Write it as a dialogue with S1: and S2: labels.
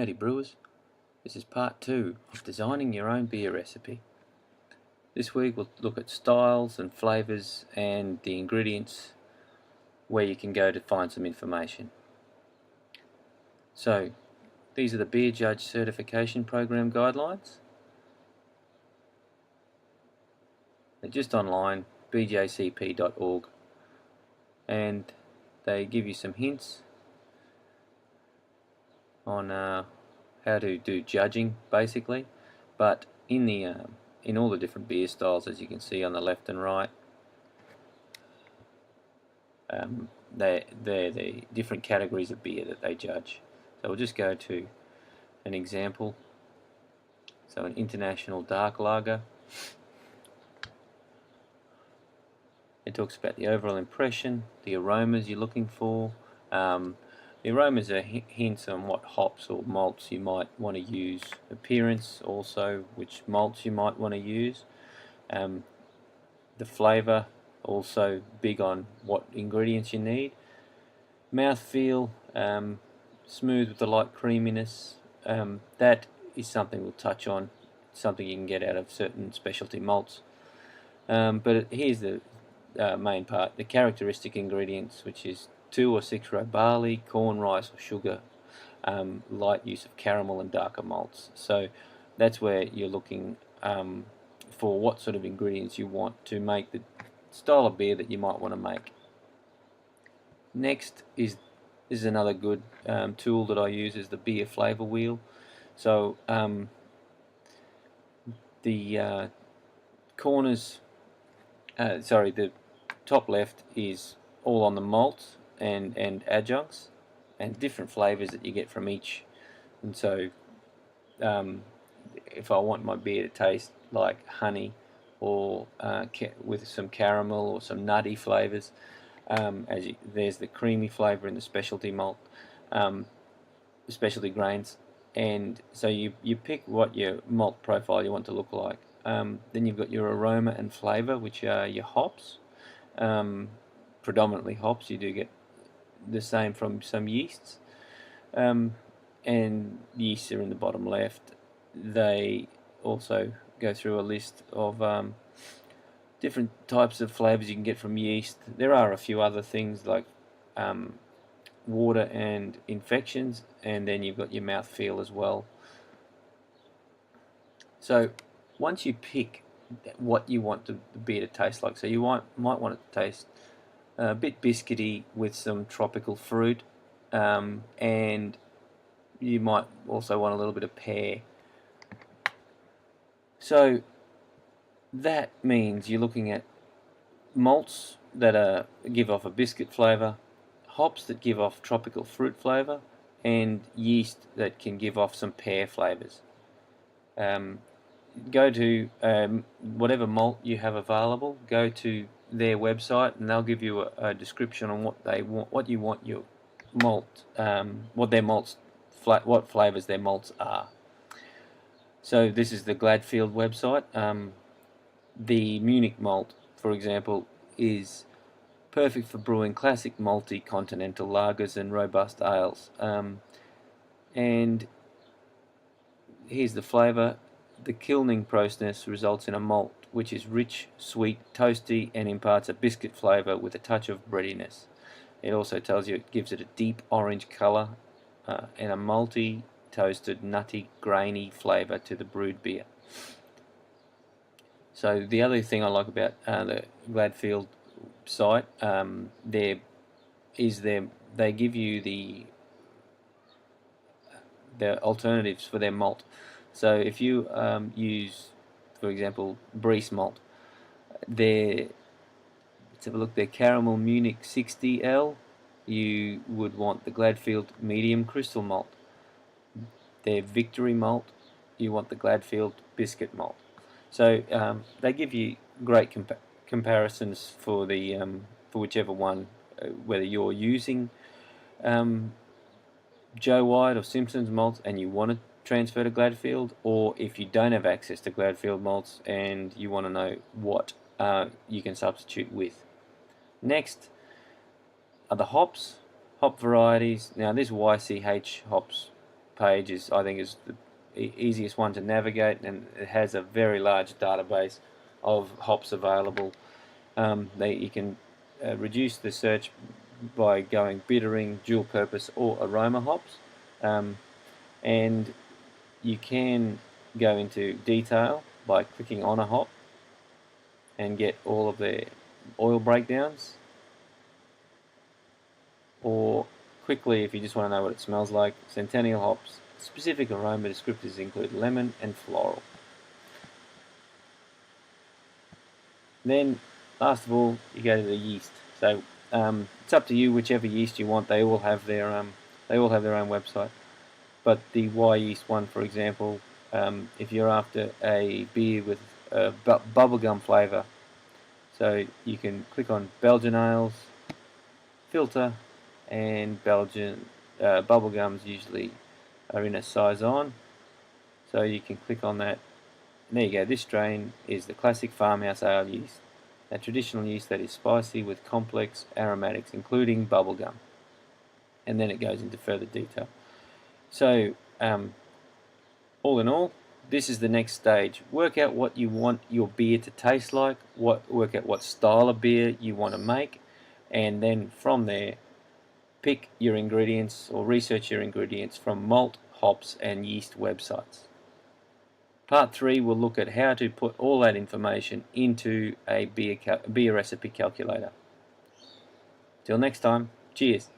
S1: Howdy brewers, this is part 2 of designing your own beer recipe. This week we'll look at styles and flavours and the ingredients where you can go to find some information. So these are the Beer Judge Certification Program guidelines. They're just online, bjcp.org, and they give you some hints on how to do judging basically, but in all the different beer styles, as you can see on the left and right, they're the different categories of beer that they judge. So we'll just go to an example. So an international dark lager. It talks about the overall impression, the aromas you're looking for. The aromas are hints on what hops or malts you might want to use. Appearance also, which malts you might want to use. The flavour, also big on what ingredients you need. Mouthfeel, smooth with a light creaminess. That is something we'll touch on, something you can get out of certain specialty malts. But here's the main part, the characteristic ingredients, which is 2 or 6 row barley, corn, rice or sugar, light use of caramel and darker malts. So that's where you're looking for what sort of ingredients you want to make the style of beer that you might want to make. Next is another good tool that I use, is the beer flavour wheel. So the corners, the top left is all on the malts and adjuncts and different flavours that you get from each. And so if I want my beer to taste like honey or with some caramel or some nutty flavours, there's the creamy flavour in the specialty malt, specialty grains, and so you pick what your malt profile you want to look like. Then you've got your aroma and flavour, which are your hops, predominantly hops. You do get the same from some yeasts, and yeasts are in the bottom left. They also go through a list of different types of flavours you can get from yeast. There are a few other things like water and infections, and then you've got your mouthfeel as well. So once you pick what you want the beer to taste like, so you might want it to taste a bit biscuity with some tropical fruit, and you might also want a little bit of pear. So that means you're looking at malts that give off a biscuit flavour, hops that give off tropical fruit flavour, and yeast that can give off some pear flavours. Go to whatever malt you have available, go to their website, and they'll give you a description on what they want, what you want your malt, what flavours their malts are. So this is the Gladfield website. The Munich malt, for example, is perfect for brewing classic malty continental lagers and robust ales. And here's the flavour. The kilning process results in a malt which is rich, sweet, toasty, and imparts a biscuit flavour with a touch of breadiness. It also tells you it gives it a deep orange colour and a malty, toasted, nutty, grainy flavour to the brewed beer. So the other thing I like about the Gladfield site, they give you the alternatives for their malt. So if you use, for example, Briess malt, let's have a look, their Caramel Munich 60L, you would want the Gladfield medium crystal malt. Their Victory malt, you want the Gladfield biscuit malt. So they give you great comparisons for whichever one, whether you're using Joe White or Simpson's malts and you want to transfer to Gladfield, or if you don't have access to Gladfield malts and you want to know what you can substitute with. Next are the hops, hop varieties. Now this YCH hops page I think is the easiest one to navigate, and it has a very large database of hops available. You can reduce the search by going bittering, dual purpose or aroma hops, and you can go into detail by clicking on a hop and get all of their oil breakdowns, or quickly, if you just want to know what it smells like, Centennial hops. Specific aroma descriptors include lemon and floral. Then, last of all, you go to the yeast. So it's up to you whichever yeast you want. They all have their own website. But the Y yeast one, for example, if you're after a beer with a bubblegum flavour, so you can click on Belgian ales, filter, and Belgian bubblegums usually are in a saison, so you can click on that. And there you go. This strain is the classic farmhouse ale yeast, a traditional yeast that is spicy with complex aromatics, including bubblegum. And then it goes into further detail. So, all in all, this is the next stage. Work out what you want your beer to taste like, work out what style of beer you want to make, and then from there, pick your ingredients or research your ingredients from malt, hops, and yeast websites. Part 3 will look at how to put all that information into a beer recipe calculator. Till next time, cheers.